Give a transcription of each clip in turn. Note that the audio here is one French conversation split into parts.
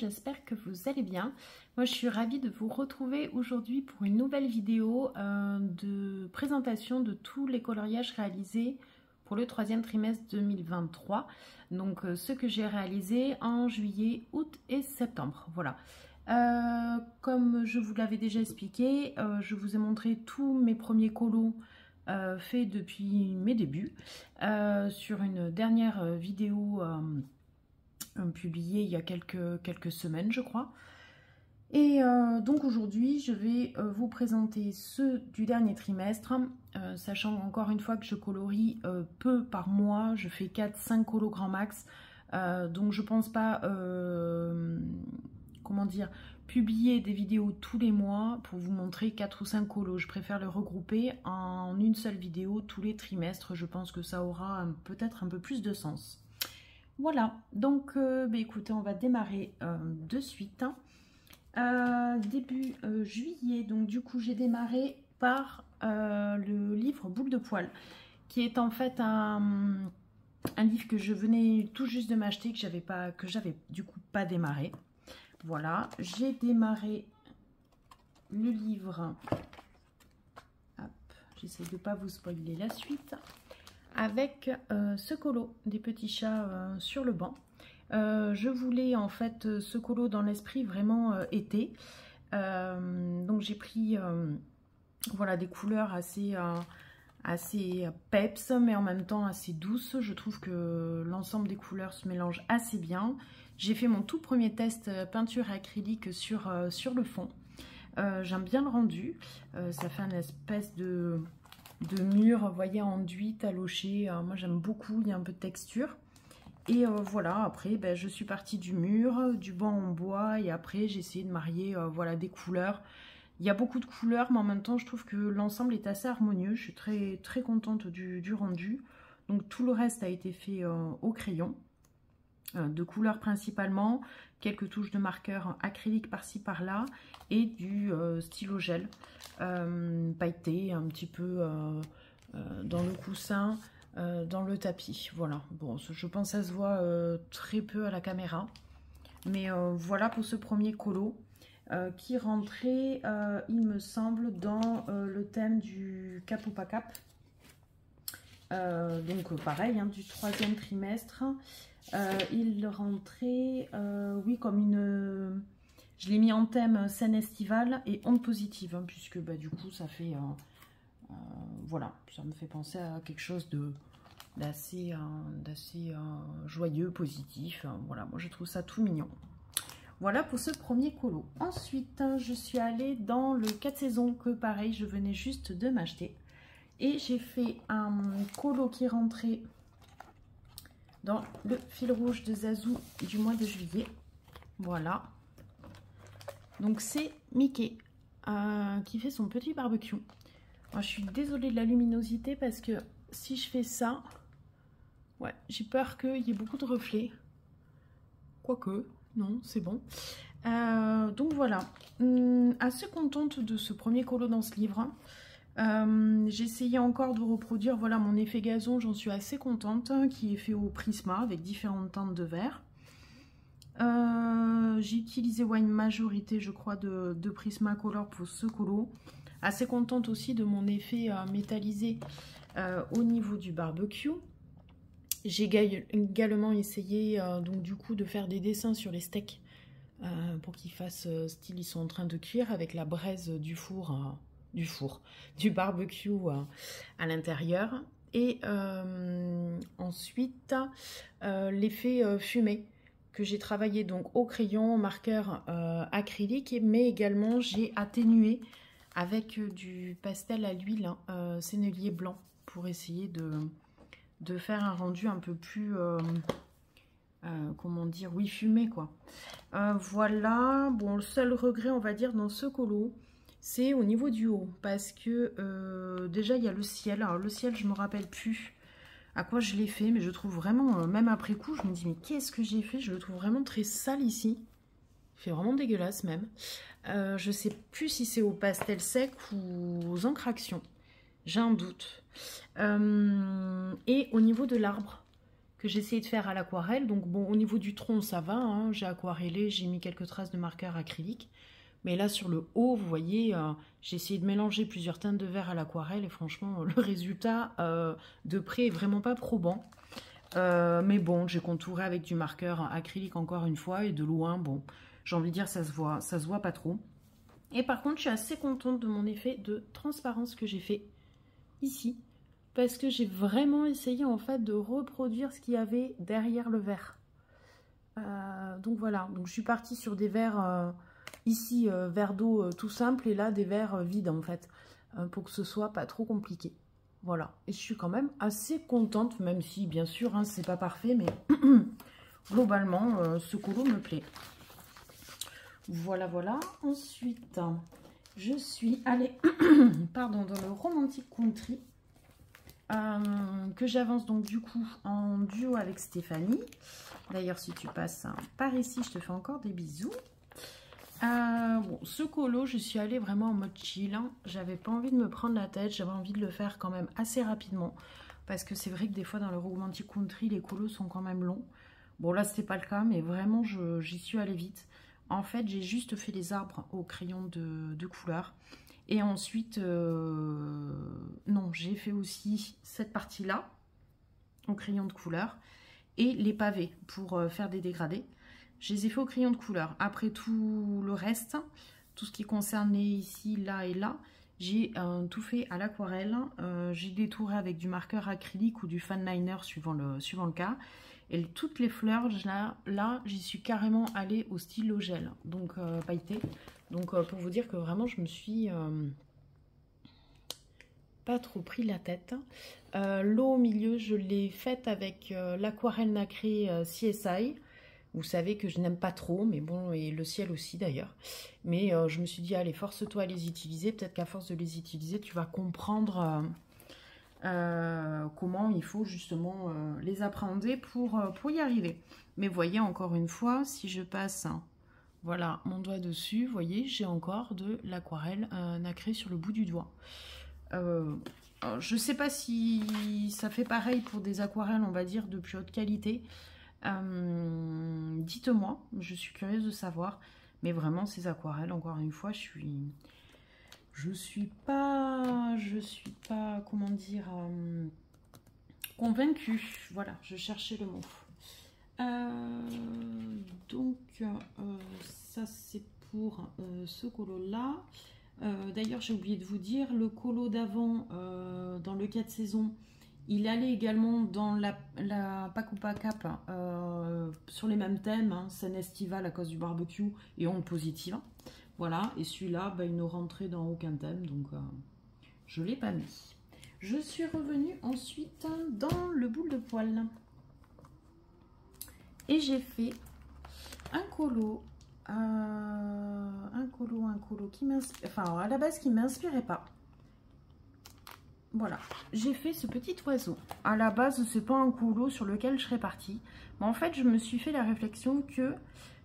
j'espère que vous allez bien. Moi je suis ravie de vous retrouver aujourd'hui pour une nouvelle vidéo de présentation de tous les coloriages réalisés pour le troisième trimestre 2023. Donc ce que j'ai réalisé en juillet, août et septembre. Voilà. Comme je vous l'avais déjà expliqué, je vous ai montré tous mes premiers colos faits depuis mes débuts sur une dernière vidéo publié il y a quelques semaines je crois. Et donc aujourd'hui je vais vous présenter ceux du dernier trimestre, sachant encore une fois que je colorie peu par mois, je fais 4-5 colos grand max, donc je pense pas comment dire, publier des vidéos tous les mois pour vous montrer 4 ou 5 colos. Je préfère le regrouper en une seule vidéo tous les trimestres, je pense que ça aura peut-être un peu plus de sens. Voilà, donc écoutez, on va démarrer de suite. Début juillet, donc du coup j'ai démarré par le livre Boule de poil, qui est en fait un livre que je venais tout juste de m'acheter, que j'avais du coup pas démarré. Voilà, j'ai démarré le livre. J'essaie de ne pas vous spoiler la suite. Avec ce colo des petits chats sur le banc. Je voulais en fait ce colo dans l'esprit vraiment été. Donc j'ai pris voilà, des couleurs assez peps, mais en même temps assez douces. Je trouve que l'ensemble des couleurs se mélange assez bien. J'ai fait mon tout premier test peinture acrylique sur le fond. J'aime bien le rendu. Ça fait une espèce de mur, vous voyez, enduit, taloché. Moi j'aime beaucoup, il y a un peu de texture. Et voilà, après je suis partie du mur, du banc en bois, et après j'ai essayé de marier voilà, des couleurs. Il y a beaucoup de couleurs, mais en même temps je trouve que l'ensemble est assez harmonieux. Je suis très contente du rendu. Donc tout le reste a été fait au crayon, de couleurs principalement, quelques touches de marqueur acrylique par-ci par-là, et du stylo gel pailleté un petit peu dans le coussin, dans le tapis. Voilà, bon, je pense que ça se voit très peu à la caméra, mais voilà pour ce premier colo qui rentrait il me semble dans le thème du cap ou pas cap, donc pareil, hein, du troisième trimestre. Il rentrait oui, comme une... Je l'ai mis en thème scène estivale et onde positive, hein, puisque du coup ça fait voilà, ça me fait penser à quelque chose d'assez joyeux, positif. Voilà, moi je trouve ça tout mignon. Voilà pour ce premier colo. Ensuite je suis allée dans le 4 saisons, que pareil je venais juste de m'acheter, et j'ai fait un colo qui rentrait dans le fil rouge de Zazou du mois de juillet. Voilà, donc c'est Mickey qui fait son petit barbecue. Alors, je suis désolée de la luminosité parce que si je fais ça, ouais, j'ai peur qu'il y ait beaucoup de reflets. Quoique, non, c'est bon. Donc voilà, assez contente de ce premier colo dans ce livre. J'ai essayé encore de reproduire, voilà, mon effet gazon, j'en suis assez contente, qui est fait au Prisma avec différentes teintes de vert. J'ai utilisé une majorité, je crois, de Prismacolor pour ce colo. Assez contente aussi de mon effet métallisé au niveau du barbecue. J'ai également essayé donc du coup de faire des dessins sur les steaks pour qu'ils fassent style ils sont en train de cuire, avec la braise du barbecue à l'intérieur. Et ensuite l'effet fumé que j'ai travaillé donc au crayon, au marqueur acrylique, mais également j'ai atténué avec du pastel à l'huile sennelier blanc pour essayer de faire un rendu un peu plus comment dire, oui, fumé quoi. Voilà, bon, le seul regret on va dire dans ce colo, c'est au niveau du haut, parce que déjà il y a le ciel. Alors le ciel, je me rappelle plus à quoi je l'ai fait, mais je trouve vraiment, même après coup, je me dis mais qu'est-ce que j'ai fait? Je le trouve vraiment très sale ici. Il fait vraiment dégueulasse même. Je sais plus si c'est au pastel sec ou aux encres action. J'ai un doute. Et au niveau de l'arbre, que j'ai essayé de faire à l'aquarelle. Donc bon, au niveau du tronc, ça va, hein, j'ai aquarellé, j'ai mis quelques traces de marqueur acrylique. Mais là, sur le haut, vous voyez, j'ai essayé de mélanger plusieurs teintes de vert à l'aquarelle. Et franchement, le résultat de près est vraiment pas probant. Mais bon, j'ai contouré avec du marqueur acrylique encore une fois. Et de loin, bon, j'ai envie de dire, ça se voit pas trop. Et par contre, je suis assez contente de mon effet de transparence que j'ai fait ici. Parce que j'ai vraiment essayé en fait de reproduire ce qu'il y avait derrière le verre. Donc voilà, donc je suis partie sur des verres ici, verre d'eau tout simple, et là des verres vides en fait, pour que ce soit pas trop compliqué. Voilà, et je suis quand même assez contente, même si bien sûr hein, c'est pas parfait, mais globalement ce colo me plaît. Voilà, voilà. Ensuite, je suis allée pardon, dans le Romantic Country. Que j'avance donc du coup en duo avec Stéphanie. D'ailleurs, si tu passes par ici, je te fais encore des bisous. Bon, ce colo, je suis allée vraiment en mode chill. Hein. J'avais pas envie de me prendre la tête. J'avais envie de le faire quand même assez rapidement. Parce que c'est vrai que des fois, dans le Romantic Country, les colos sont quand même longs. Bon, là, c'était pas le cas, mais vraiment, j'y suis allée vite. En fait, j'ai juste fait les arbres au crayon de couleur. Et ensuite, non, j'ai fait aussi cette partie-là, au crayon de couleur, et les pavés pour faire des dégradés. Je les ai fait au crayon de couleur. Après tout le reste, tout ce qui concerne les ici, là et là, j'ai tout fait à l'aquarelle. J'ai détouré avec du marqueur acrylique ou du fan liner suivant le cas. Et toutes les fleurs, là j'y suis carrément allée au stylo gel, donc pailleté. Donc pour vous dire que vraiment je me suis pas trop pris la tête. L'eau au milieu, je l'ai faite avec l'aquarelle nacrée CSI. Vous savez que je n'aime pas trop, mais bon, et le ciel aussi d'ailleurs. Mais je me suis dit, allez, force-toi à les utiliser. Peut-être qu'à force de les utiliser, tu vas comprendre comment il faut justement les appréhender pour y arriver. Mais voyez, encore une fois, si je passe... Voilà, mon doigt dessus, vous voyez, j'ai encore de l'aquarelle nacrée sur le bout du doigt. Je ne sais pas si ça fait pareil pour des aquarelles, on va dire, de plus haute qualité. Dites-moi, je suis curieuse de savoir. Mais vraiment, ces aquarelles, encore une fois, je suis pas, comment dire, convaincue. Voilà, je cherchais le mot. Donc ça c'est pour ce colo là. D'ailleurs j'ai oublié de vous dire, le colo d'avant dans le 4 saisons, il allait également dans la Pacupa Cap sur les mêmes thèmes, hein, scène estivale à cause du barbecue et ondes positives. Voilà, et celui-là bah, il ne rentrait dans aucun thème, donc je ne l'ai pas mis. Je suis revenue ensuite dans le boule de poil. Et j'ai fait un colo qui m'inspire, enfin à la base qui ne m'inspirait pas. Voilà, j'ai fait ce petit oiseau. À la base, c'est pas un colo sur lequel je serais partie. Mais en fait, je me suis fait la réflexion que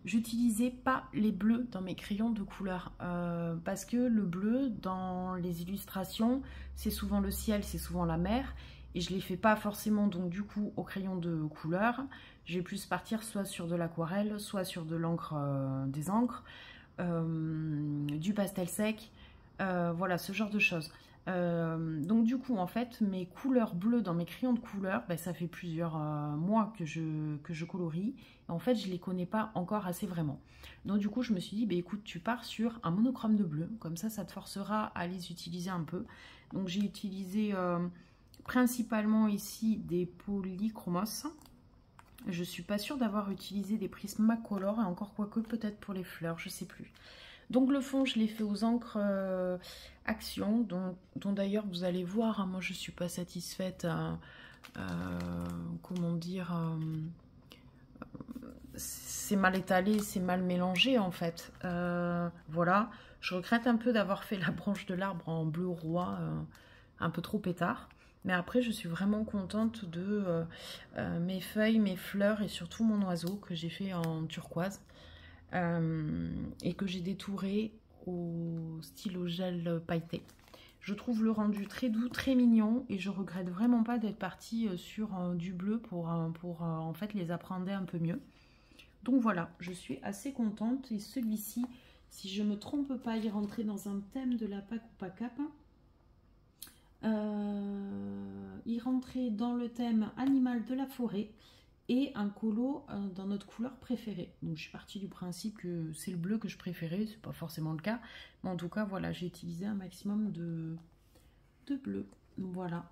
j'utilisais pas les bleus dans mes crayons de couleur. Parce que le bleu, dans les illustrations, c'est souvent le ciel, c'est souvent la mer. Et je ne les fais pas forcément donc du coup au crayon de couleur. Je vais plus partir soit sur de l'aquarelle, soit sur de l'encre, des encres, du pastel sec, voilà ce genre de choses. Donc du coup en fait mes couleurs bleues dans mes crayons de couleur, ben, ça fait plusieurs mois que je colorie. Et en fait je les connais pas encore assez vraiment. Donc du coup je me suis dit ben, écoute, tu pars sur un monochrome de bleu, comme ça te forcera à les utiliser un peu. Donc j'ai utilisé principalement ici des polychromos. Je suis pas sûre d'avoir utilisé des Prismacolor, et encore quoique peut-être pour les fleurs, je sais plus. Donc le fond je l'ai fait aux encres Action, dont d'ailleurs vous allez voir, hein, moi je suis pas satisfaite, comment dire, c'est mal étalé, c'est mal mélangé en fait. Voilà, je regrette un peu d'avoir fait la branche de l'arbre en bleu roi, un peu trop pétard. Mais après, je suis vraiment contente de mes feuilles, mes fleurs et surtout mon oiseau que j'ai fait en turquoise et que j'ai détouré au stylo gel pailleté. Je trouve le rendu très doux, très mignon et je regrette vraiment pas d'être partie sur du bleu pour en fait les appréhender un peu mieux. Donc voilà, je suis assez contente et celui-ci, si je ne me trompe pas, il rentrait dans un thème de la Pack ou Pack Up. Il rentrait dans le thème animal de la forêt et un colo dans notre couleur préférée. Donc je suis partie du principe que c'est le bleu que je préférais, c'est pas forcément le cas, mais en tout cas voilà, j'ai utilisé un maximum de bleu. Voilà.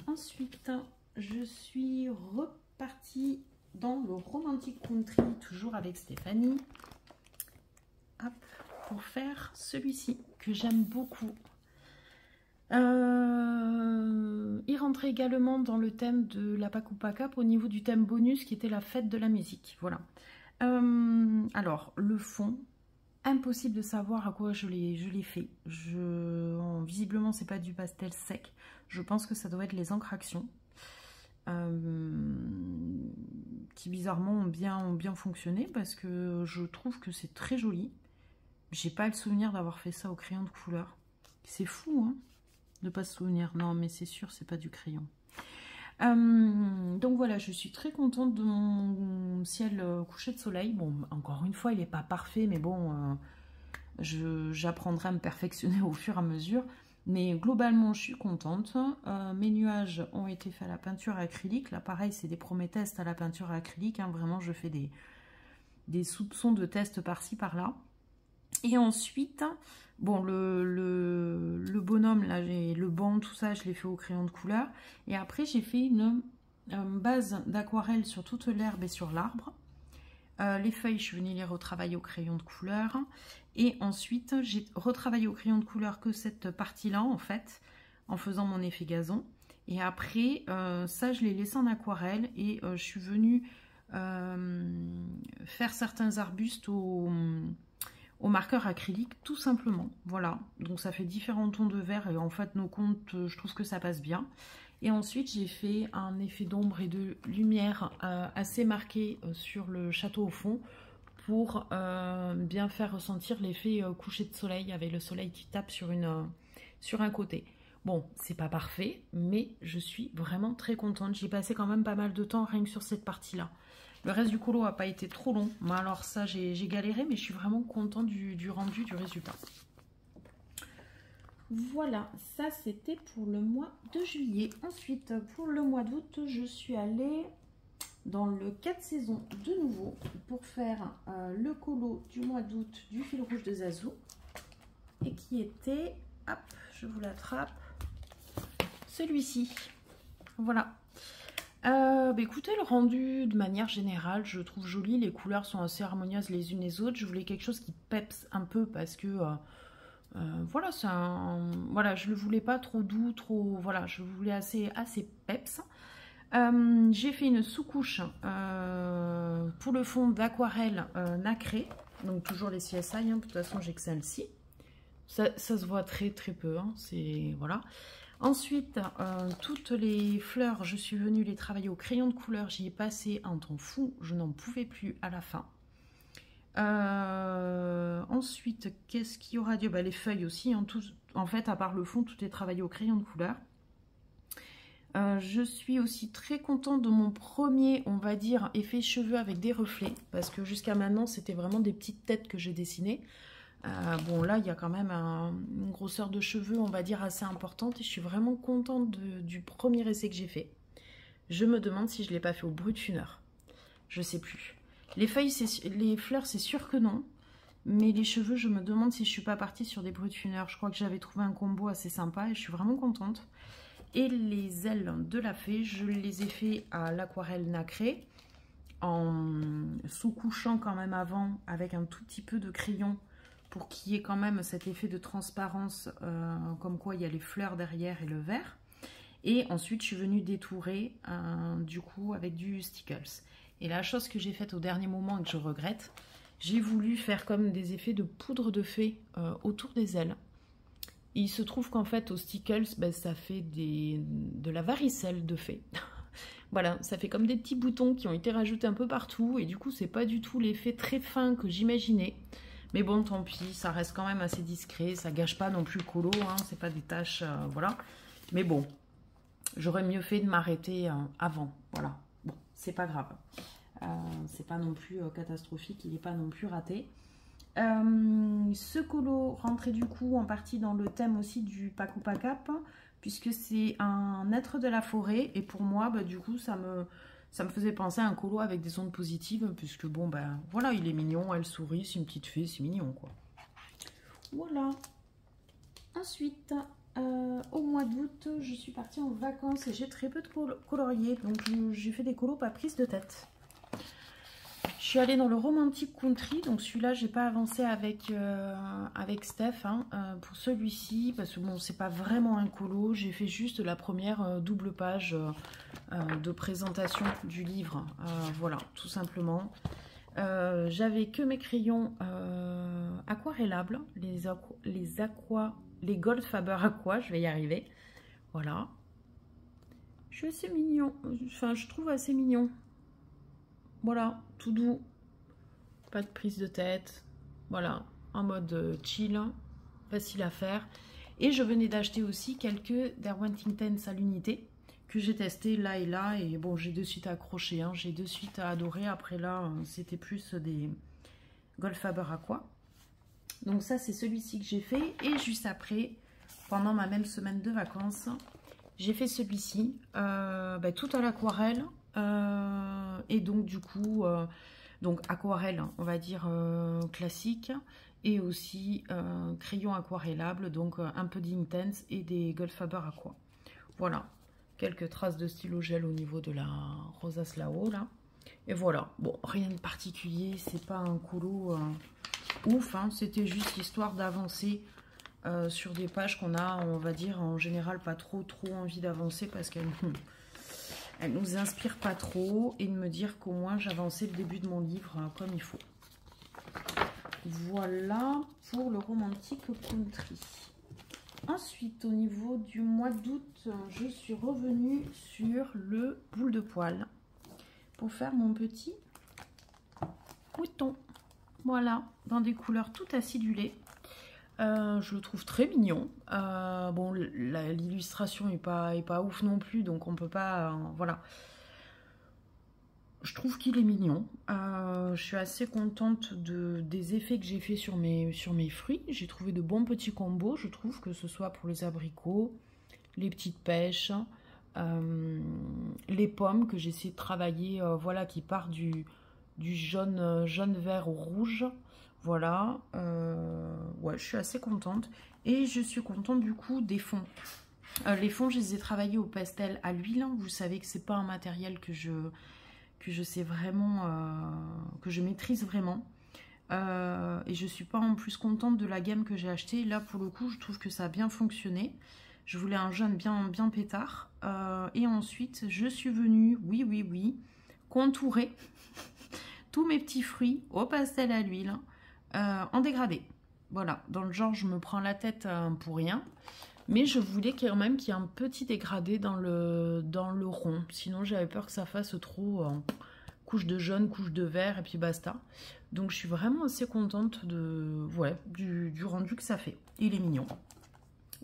Ensuite, je suis repartie dans le Romantic Country, toujours avec Stéphanie. Hop, pour faire celui-ci que j'aime beaucoup. Il rentrait également dans le thème de la Pack ou Pack Up au niveau du thème bonus qui était la fête de la musique. Voilà. Alors, le fond, impossible de savoir à quoi je l'ai fait. Visiblement, c'est pas du pastel sec. Je pense que ça doit être les encres Action. Qui bizarrement ont bien fonctionné parce que je trouve que c'est très joli. J'ai pas le souvenir d'avoir fait ça au crayon de couleur. C'est fou, hein, de pas se souvenir. Non, mais c'est sûr, c'est pas du crayon. Donc voilà, je suis très contente de mon ciel couché de soleil. Bon, encore une fois, il n'est pas parfait, mais bon, j'apprendrai à me perfectionner au fur et à mesure. Mais globalement, je suis contente. Mes nuages ont été faits à la peinture acrylique. Là, pareil, c'est des premiers tests à la peinture acrylique. Hein. Vraiment, je fais des soupçons de tests par-ci, par-là. Et ensuite, bon, le bonhomme, là, le banc, tout ça, je l'ai fait au crayon de couleur. Et après, j'ai fait une base d'aquarelle sur toute l'herbe et sur l'arbre. Les feuilles, je suis venue les retravailler au crayon de couleur. Et ensuite, j'ai retravaillé au crayon de couleur que cette partie-là, en fait, en faisant mon effet gazon. Et après, ça, je l'ai laissé en aquarelle. Et je suis venue faire certains arbustes au marqueur acrylique, tout simplement. Voilà, donc ça fait différents tons de vert. Et en fait, nos comptes, je trouve que ça passe bien. Et ensuite, j'ai fait un effet d'ombre et de lumière assez marqué sur le château au fond pour bien faire ressentir l'effet coucher de soleil avec le soleil qui tape sur un côté. Bon, c'est pas parfait, mais je suis vraiment très contente. J'ai passé quand même pas mal de temps rien que sur cette partie-là. Le reste du colo n'a pas été trop long. Mais alors ça, j'ai galéré, mais je suis vraiment contente du rendu, du résultat. Voilà, ça c'était pour le mois de juillet. Ensuite, pour le mois d'août, je suis allée dans le 4 saisons de nouveau pour faire le colo du mois d'août du fil rouge de Zazou. Et qui était, hop, je vous l'attrape, celui-ci. Voilà. Écoutez, le rendu de manière générale, je trouve joli. Les couleurs sont assez harmonieuses les unes les autres. Je voulais quelque chose qui peps un peu parce que... voilà, voilà, je le voulais pas trop doux, trop, voilà, je voulais assez peps. J'ai fait une sous-couche pour le fond d'aquarelle nacré, donc toujours les CSI, hein, de toute façon j'ai que celle-ci. Ça se voit très peu, hein, c'est voilà. Ensuite, toutes les fleurs, je suis venue les travailler au crayon de couleur, j'y ai passé un temps fou, je n'en pouvais plus à la fin. Ensuite, qu'est-ce qu'il y aura dit? Les feuilles aussi, hein, tout, en fait, à part le fond, tout est travaillé au crayon de couleur. Je suis aussi très contente de mon premier, on va dire, effet cheveux avec des reflets, parce que jusqu'à maintenant, c'était vraiment des petites têtes que j'ai dessinées. Bon, là, il y a quand même une grosseur de cheveux, on va dire, assez importante, et je suis vraiment contente du premier essai que j'ai fait. Je me demande si je ne l'ai pas fait au brut-funeur. Je sais plus. Les feuilles, les fleurs, c'est sûr que non. Mais les cheveux, je me demande si je ne suis pas partie sur des brut-funeurs. Je crois que j'avais trouvé un combo assez sympa et je suis vraiment contente. Et les ailes de la fée, je les ai fait à l'aquarelle nacrée, en sous-couchant quand même avant avec un tout petit peu de crayon pour qu'il y ait quand même cet effet de transparence, comme quoi il y a les fleurs derrière et le vert. Et ensuite, je suis venue détourer du coup avec du Stickles. Et la chose que j'ai faite au dernier moment et que je regrette, j'ai voulu faire comme des effets de poudre de fée autour des ailes. Et il se trouve qu'en fait, au Stickles, ça fait de la varicelle de fée. Voilà, ça fait comme des petits boutons qui ont été rajoutés un peu partout. Et du coup, c'est pas du tout l'effet très fin que j'imaginais. Mais bon, tant pis, ça reste quand même assez discret. Ça gâche pas non plus le colo, hein, c'est pas des tâches, voilà. Mais bon, j'aurais mieux fait de m'arrêter avant, voilà. Bon, c'est pas grave. C'est pas non plus catastrophique, il n'est pas non plus raté. Ce colo rentrait du coup en partie dans le thème aussi du Paku Pakap, puisque c'est un être de la forêt, et pour moi, bah, du coup, ça me faisait penser à un colo avec des ondes positives, puisque bon, ben voilà, il est mignon, elle sourit, c'est une petite fée, c'est mignon, quoi. Voilà. Ensuite, au mois d'août, je suis partie en vacances et j'ai très peu de colorier, donc j'ai fait des colos pas prise de tête. Je suis allée dans le Romantic Country, donc celui-là, j'ai pas avancé avec Steph hein, pour celui-ci, parce que bon, c'est pas vraiment un colo, j'ai fait juste la première double page de présentation du livre, voilà, tout simplement. J'avais que mes crayons aquarellables, les Goldfaber Aqua, je vais y arriver, voilà. Je suis assez mignon, enfin je trouve assez mignon. Voilà, tout doux, pas de prise de tête, voilà, en mode chill, facile à faire. Et je venais d'acheter aussi quelques Derwent Intense à l'unité, que j'ai testé là et là, et bon, j'ai de suite accroché, hein, j'ai de suite adoré. Après là, c'était plus des Goldfaber Aqua. Donc ça, c'est celui-ci que j'ai fait, et juste après, pendant ma même semaine de vacances, j'ai fait celui-ci, tout à l'aquarelle. Et donc du coup donc aquarelle on va dire classique, et aussi crayon aquarellable, donc un peu d'intense et des Goldfaber Aqua. Voilà, quelques traces de stylo gel au niveau de la rosace là-haut là, et voilà. Bon, rien de particulier, c'est pas un colo ouf hein, c'était juste histoire d'avancer sur des pages qu'on a, on va dire en général pas trop envie d'avancer, parce qu'elles elle nous inspire pas trop, et de me dire qu'au moins j'avançais le début de mon livre comme il faut. Voilà pour le Romantic Country. Ensuite, au niveau du mois d'août, je suis revenue sur le boule de poil pour faire mon petit mouton. Voilà, dans des couleurs tout acidulées. Je le trouve très mignon. Bon, l'illustration est pas ouf non plus, donc on peut pas... voilà. Je trouve qu'il est mignon. Je suis assez contente des effets que j'ai fait sur mes fruits. J'ai trouvé de bons petits combos, je trouve, que ce soit pour les abricots, les petites pêches, les pommes que j'ai essayé de travailler, voilà, qui part du jaune vert au rouge. Voilà, ouais, je suis assez contente, et je suis contente du coup des fonds. Les fonds, je les ai travaillés au pastel à l'huile. Vous savez que c'est pas un matériel que je sais vraiment, que je maîtrise vraiment. Et je suis pas en plus contente de la gamme que j'ai achetée. Là, pour le coup, je trouve que ça a bien fonctionné. Je voulais un jaune bien pétard. Et ensuite, je suis venue, oui, contourer tous mes petits fruits au pastel à l'huile. En dégradé, voilà, dans le genre je me prends la tête pour rien, mais je voulais quand même qu'il y ait un petit dégradé dans le rond, sinon j'avais peur que ça fasse trop couche de jaune, couche de vert et puis basta. Donc je suis vraiment assez contente de, ouais, du rendu que ça fait. Il est mignon.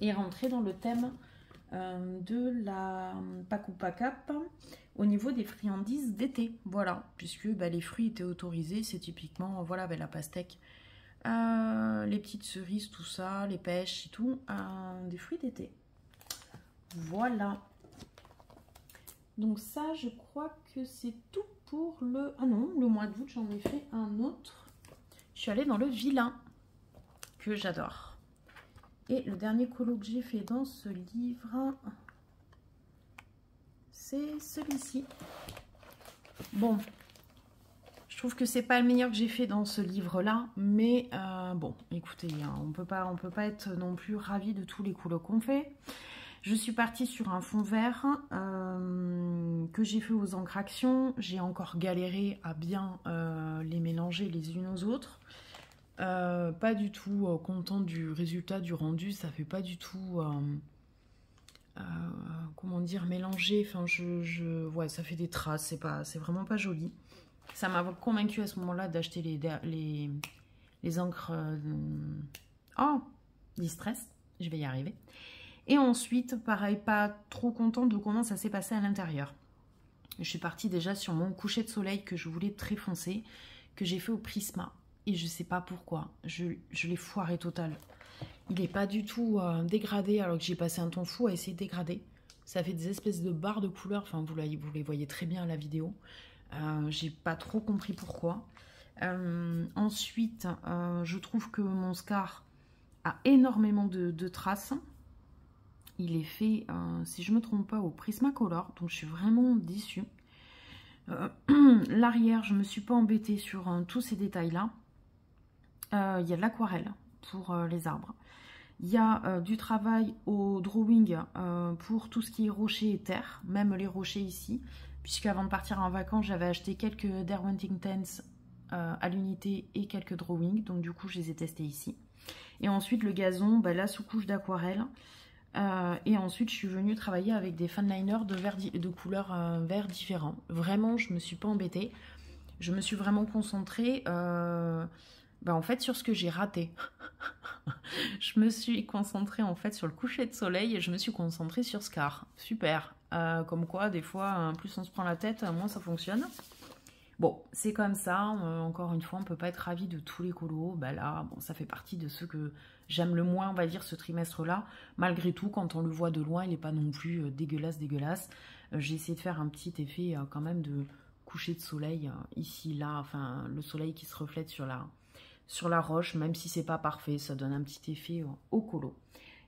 Et rentrer dans le thème de la Paku Pakap au niveau des friandises d'été, voilà, puisque les fruits étaient autorisés, c'est typiquement, voilà, la pastèque, les petites cerises, tout ça, les pêches et tout, des fruits d'été. Voilà. Donc ça, je crois que c'est tout pour le... Ah non, le mois d'août, j'en ai fait un autre. Je suis allée dans le Vilain, que j'adore. Et le dernier colo que j'ai fait dans ce livre, c'est celui-ci. Bon, je trouve que c'est pas le meilleur que j'ai fait dans ce livre-là, mais bon, écoutez, hein, on peut pas être non plus ravi de tous les colos qu'on fait. Je suis partie sur un fond vert que j'ai fait aux encres Action. J'ai encore galéré à bien les mélanger les unes aux autres. Pas du tout contente du résultat, du rendu. Ça fait pas du tout, comment dire, mélanger. Enfin, ouais, ça fait des traces. C'est vraiment pas joli. Ça m'a convaincue à ce moment-là d'acheter les encres Distress, je vais y arriver. Et ensuite, pareil, pas trop contente de comment ça s'est passé à l'intérieur. Je suis partie déjà sur mon coucher de soleil que je voulais très foncé, que j'ai fait au Prisma. Et je sais pas pourquoi, je l'ai foiré total. Il n'est pas du tout dégradé alors que j'ai passé un temps fou à essayer de dégrader. Ça fait des espèces de barres de couleurs, enfin vous les voyez très bien à la vidéo. J'ai pas trop compris pourquoi. Ensuite, je trouve que mon Scar a énormément de traces. Il est fait, si je ne me trompe pas, au Prismacolor, donc je suis vraiment déçue. L'arrière, je ne me suis pas embêtée sur tous ces détails-là. Il y a de l'aquarelle pour les arbres. Il y a du travail au drawing pour tout ce qui est rochers et terre, même les rochers ici, puisque avant de partir en vacances, j'avais acheté quelques Derwent Intense à l'unité et quelques drawings, donc du coup, je les ai testés ici. Et ensuite, le gazon, la sous-couche d'aquarelle. Et ensuite, je suis venue travailler avec des fanliners de couleurs vert différents. Vraiment, je ne me suis pas embêtée. Je me suis vraiment concentrée en fait sur ce que j'ai raté. Je me suis concentrée en fait sur le coucher de soleil et je me suis concentrée sur Scar. Super. Comme quoi, des fois, plus on se prend la tête, moins ça fonctionne. Bon, c'est comme ça. Encore une fois, on ne peut pas être ravi de tous les colos. Là, bon, ça fait partie de ceux que j'aime le moins, on va dire, ce trimestre-là. Malgré tout, quand on le voit de loin, il n'est pas non plus dégueulasse. J'ai essayé de faire un petit effet quand même de coucher de soleil ici, là. Enfin, le soleil qui se reflète sur la roche, même si c'est pas parfait, ça donne un petit effet au colo.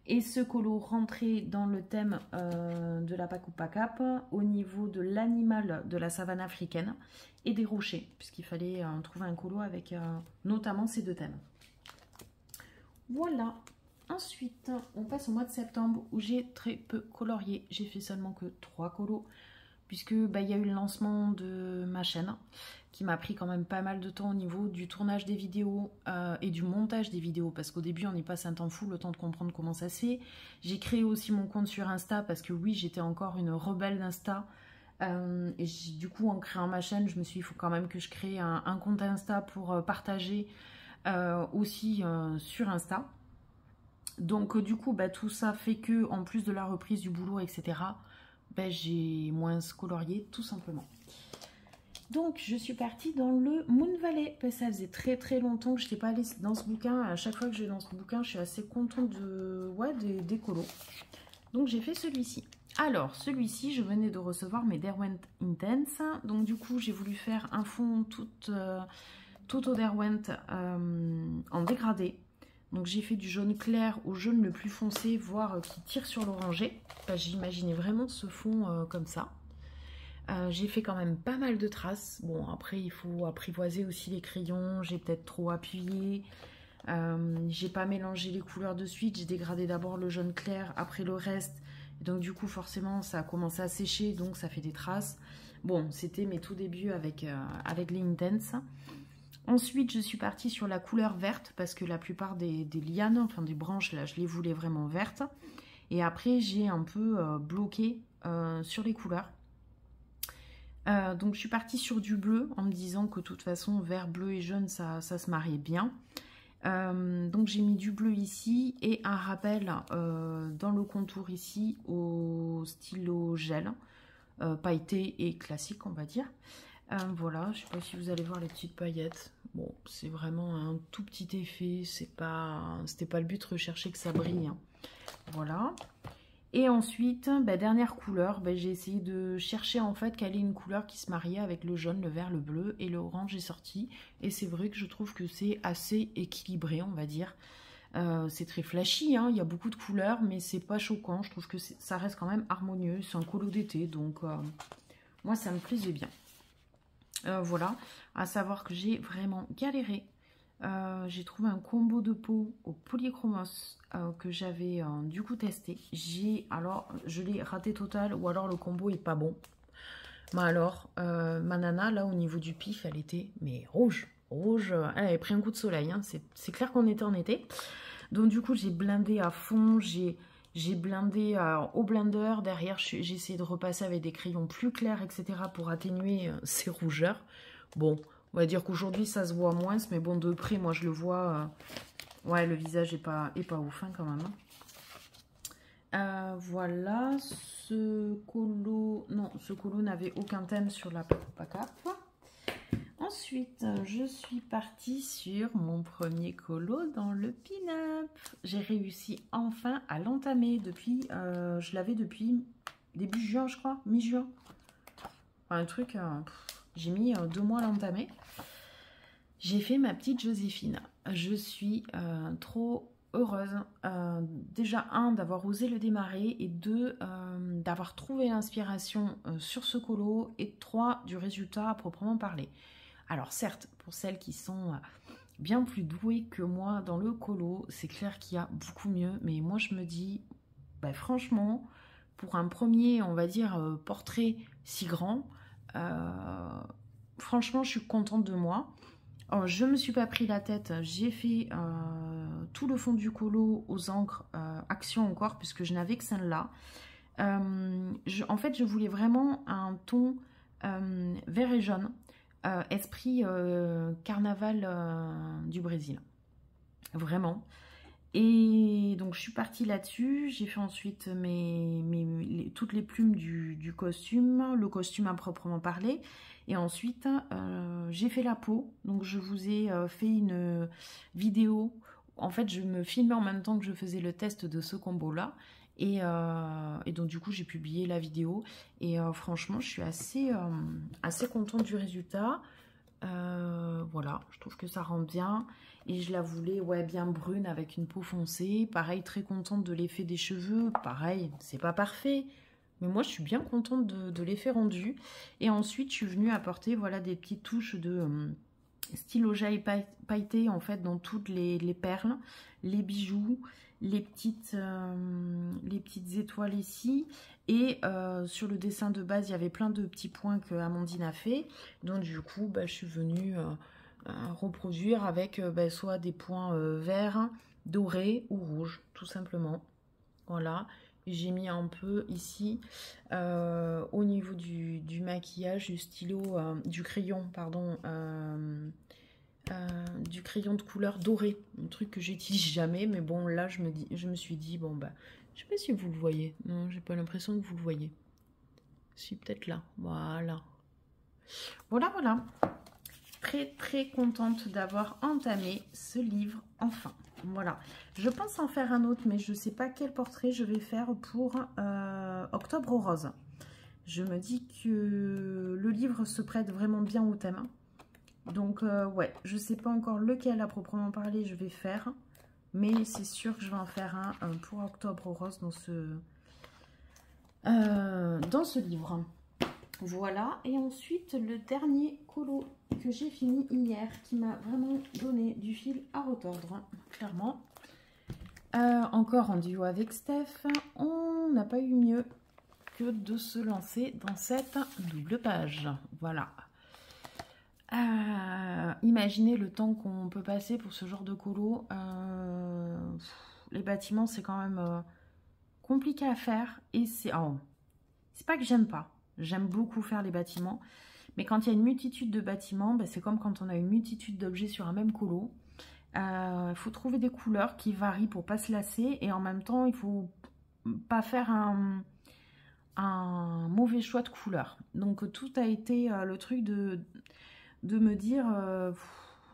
Et ce colo rentrait dans le thème de la Pacupa Cap au niveau de l'animal de la savane africaine et des rochers, puisqu'il fallait trouver un colo avec notamment ces deux thèmes. Voilà. Ensuite, on passe au mois de septembre où j'ai très peu colorié. J'ai fait seulement que 3 colos, puisque il y a eu le lancement de ma chaîne qui m'a pris quand même pas mal de temps au niveau du tournage des vidéos et du montage des vidéos, parce qu'au début on y passe un temps fou, le temps de comprendre comment ça se fait. J'ai créé aussi mon compte sur Insta parce que oui, j'étais encore une rebelle d'Insta et du coup en créant ma chaîne, je me suis dit il faut quand même que je crée un compte Insta pour partager aussi sur Insta. Donc du coup tout ça fait que en plus de la reprise du boulot etc, j'ai moins colorié tout simplement. Donc, je suis partie dans le Moon Valley. Ça faisait très très longtemps que je n'étais pas allée dans ce bouquin. À chaque fois que je vais dans ce bouquin, je suis assez contente des colos. Donc, j'ai fait celui-ci. Alors, celui-ci, je venais de recevoir mes Derwent Intense. Donc, du coup, j'ai voulu faire un fond tout au Derwent en dégradé. Donc, j'ai fait du jaune clair au jaune le plus foncé, voire qui tire sur l'orangé. J'imaginais vraiment ce fond comme ça. J'ai fait quand même pas mal de traces. Bon, après, il faut apprivoiser aussi les crayons. J'ai peut-être trop appuyé. J'ai pas mélangé les couleurs de suite. J'ai dégradé d'abord le jaune clair, après le reste. Et donc, du coup, forcément, ça a commencé à sécher. Donc, ça fait des traces. Bon, c'était mes tout débuts avec les Intense. Ensuite, je suis partie sur la couleur verte parce que la plupart des lianes, enfin des branches, là, je les voulais vraiment vertes. Et après, j'ai un peu bloqué sur les couleurs. Donc je suis partie sur du bleu en me disant que de toute façon vert, bleu et jaune ça se mariait bien. Donc j'ai mis du bleu ici et un rappel dans le contour ici au stylo gel, pailleté et classique on va dire. Voilà, je sais pas si vous allez voir les petites paillettes. Bon, c'est vraiment un tout petit effet, c'était pas le but de rechercher que ça brille. Hein. Voilà. Et ensuite, dernière couleur, j'ai essayé de chercher en fait quelle est une couleur qui se mariait avec le jaune, le vert, le bleu et l'orange est sorti. Et c'est vrai que je trouve que c'est assez équilibré, on va dire. C'est très flashy, hein, il y a beaucoup de couleurs, mais c'est pas choquant. Je trouve que ça reste quand même harmonieux. C'est un colo d'été, donc moi ça me plaisait bien. Voilà, à savoir que j'ai vraiment galéré. J'ai trouvé un combo de peau au polychromos que j'avais du coup testé. Je l'ai raté total ou alors le combo est pas bon. Mais alors, ma nana là au niveau du pif, elle était mais rouge, elle avait pris un coup de soleil. Hein. C'est clair qu'on était en été. Donc du coup j'ai blindé à fond, j'ai blindé au blender. Derrière j'ai essayé de repasser avec des crayons plus clairs etc pour atténuer ces rougeurs. Bon. On va dire qu'aujourd'hui, ça se voit moins, mais bon, de près, moi, je le vois. Ouais, le visage est pas ouf, hein, quand même. Voilà, ce colo... Non, ce colo n'avait aucun thème sur la pacape. Ensuite, je suis partie sur mon premier colo dans le pin-up. J'ai réussi enfin à l'entamer depuis... je l'avais depuis début juin, je crois, mi-juin. Un truc... j'ai mis 2 mois à l'entamer. J'ai fait ma petite Joséphine. Je suis trop heureuse. Déjà, 1, d'avoir osé le démarrer. Et 2, d'avoir trouvé l'inspiration sur ce colo. Et 3, du résultat à proprement parler. Alors certes, pour celles qui sont bien plus douées que moi dans le colo, c'est clair qu'il y a beaucoup mieux. Mais moi, je me dis, bah, franchement, pour un premier, on va dire, portrait si grand, franchement, je suis contente de moi. Alors, je ne me suis pas pris la tête, j'ai fait tout le fond du colo aux encres Action encore, puisque je n'avais que celle-là. En fait, je voulais vraiment un ton vert et jaune, esprit carnaval du Brésil. Vraiment. Et donc, je suis partie là-dessus. J'ai fait ensuite toutes les plumes du costume, le costume à proprement parler. Et ensuite, j'ai fait la peau. Donc, je vous ai fait une vidéo. En fait, je me filmais en même temps que je faisais le test de ce combo-là. Et donc, du coup, j'ai publié la vidéo. Et franchement, je suis assez contente du résultat. Voilà, je trouve que ça rend bien. Et je la voulais, ouais, bien brune avec une peau foncée. Pareil, très contente de l'effet des cheveux. Pareil, c'est pas parfait. Mais moi, je suis bien contente de l'effet rendu. Et ensuite, je suis venue apporter, voilà, des petites touches de stylo jaille pailleté, en fait, dans toutes les perles, les bijoux, les petites étoiles ici. Et sur le dessin de base, il y avait plein de petits points que Amandine a fait. Donc, du coup, bah, je suis venue reproduire avec soit des points verts, dorés ou rouges, tout simplement. Voilà. J'ai mis un peu ici au niveau du maquillage, du stylo, du crayon, pardon, du crayon de couleur doré, un truc que j'utilise jamais, mais bon là je me suis dit bon bah je sais pas si vous le voyez, non j'ai pas l'impression que vous le voyez, si peut-être là, voilà, voilà, très contente d'avoir entamé ce livre enfin. Voilà, je pense en faire un autre, mais je ne sais pas quel portrait je vais faire pour Octobre Rose. Je me dis que le livre se prête vraiment bien au thème. Donc, ouais, je ne sais pas encore lequel à proprement parler je vais faire. Mais c'est sûr que je vais en faire un pour Octobre Rose dans ce livre. Voilà, et ensuite le dernier colo que j'ai fini hier, qui m'a vraiment donné du fil à retordre, clairement. Encore en duo avec Steph, on n'a pas eu mieux que de se lancer dans cette double page. Voilà. Imaginez le temps qu'on peut passer pour ce genre de colo. Les bâtiments, c'est quand même compliqué à faire. Et c'est pas que j'aime pas. J'aime beaucoup faire les bâtiments. Mais quand il y a une multitude de bâtiments, ben c'est comme quand on a une multitude d'objets sur un même colo. Il faut trouver des couleurs qui varient pour pas se lasser. Et en même temps, il faut pas faire un mauvais choix de couleurs. Donc tout a été le truc de me dire...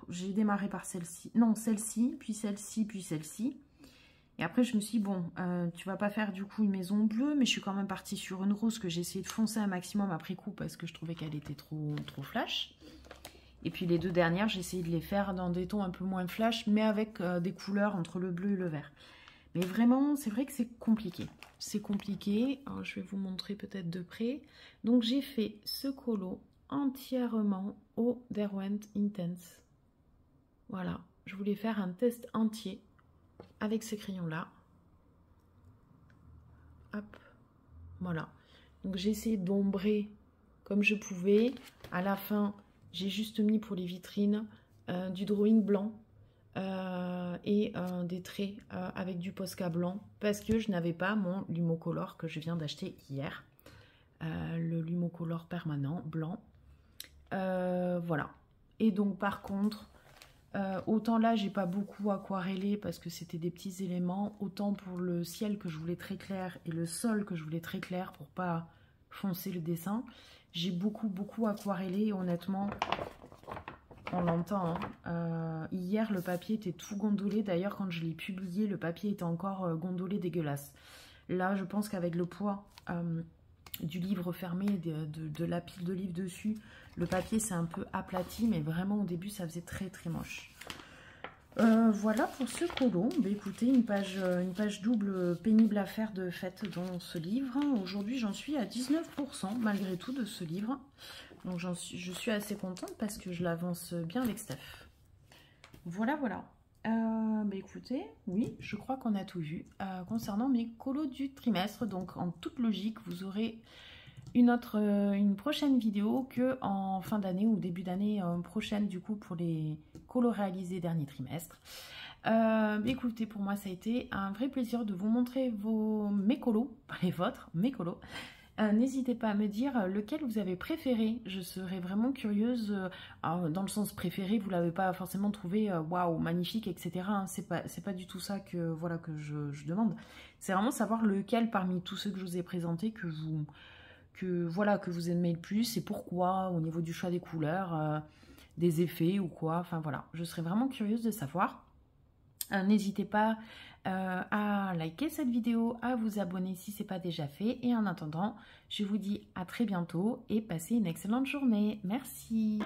j'ai démarré par celle-ci. Non, celle-ci, puis celle-ci, puis celle-ci. Et après, je me suis dit, bon, tu vas pas faire du coup une maison bleue, mais je suis quand même partie sur une rose que j'ai essayé de foncer un maximum après coup parce que je trouvais qu'elle était trop flash. Et puis les deux dernières, j'ai essayé de les faire dans des tons un peu moins flash, mais avec des couleurs entre le bleu et le vert. Mais vraiment, c'est vrai que c'est compliqué. C'est compliqué. Alors, je vais vous montrer peut-être de près. Donc, j'ai fait ce colo entièrement au Derwent Intense. Voilà, je voulais faire un test entier avec ces crayons là. Hop, voilà. Donc j'ai essayé d'ombrer comme je pouvais. À la fin, j'ai juste mis pour les vitrines du drawing blanc et des traits avec du Posca blanc parce que je n'avais pas mon Lumocolor que je viens d'acheter hier. Le Lumocolor permanent blanc. Voilà. Et donc par contre, autant là j'ai pas beaucoup aquarellé parce que c'était des petits éléments, autant pour le ciel que je voulais très clair et le sol que je voulais très clair pour pas foncer le dessin, j'ai beaucoup aquarellé et honnêtement, on l'entend, hein. Hier le papier était tout gondolé, d'ailleurs quand je l'ai publié le papier était encore gondolé dégueulasse. Là je pense qu'avec le poids du livre fermé, de la pile de livres dessus, le papier s'est un peu aplati, mais vraiment au début ça faisait très moche. Voilà pour ce colo. Bah, écoutez, une page double pénible à faire de fête dans ce livre. Aujourd'hui j'en suis à 19% malgré tout de ce livre. Donc je suis assez contente parce que je l'avance bien avec Steph. Voilà. Bah écoutez, oui, je crois qu'on a tout vu concernant mes colos du trimestre. Donc en toute logique, vous aurez une prochaine vidéo que en fin d'année ou début d'année prochaine du coup pour les colos réalisés dernier trimestre. Écoutez, pour moi ça a été un vrai plaisir de vous montrer mes colos, pas les vôtres, mes colos. N'hésitez pas à me dire lequel vous avez préféré. Je serais vraiment curieuse. Dans le sens préféré, vous l'avez pas forcément trouvé waouh, magnifique, etc. Hein, c'est pas du tout ça que voilà que je demande. C'est vraiment savoir lequel parmi tous ceux que je vous ai présentés que vous aimez le plus et pourquoi au niveau du choix des couleurs, des effets ou quoi. Enfin voilà, je serais vraiment curieuse de savoir. N'hésitez pas à liker cette vidéo, à vous abonner si ce n'est pas déjà fait. Et en attendant, je vous dis à très bientôt et passez une excellente journée. Merci.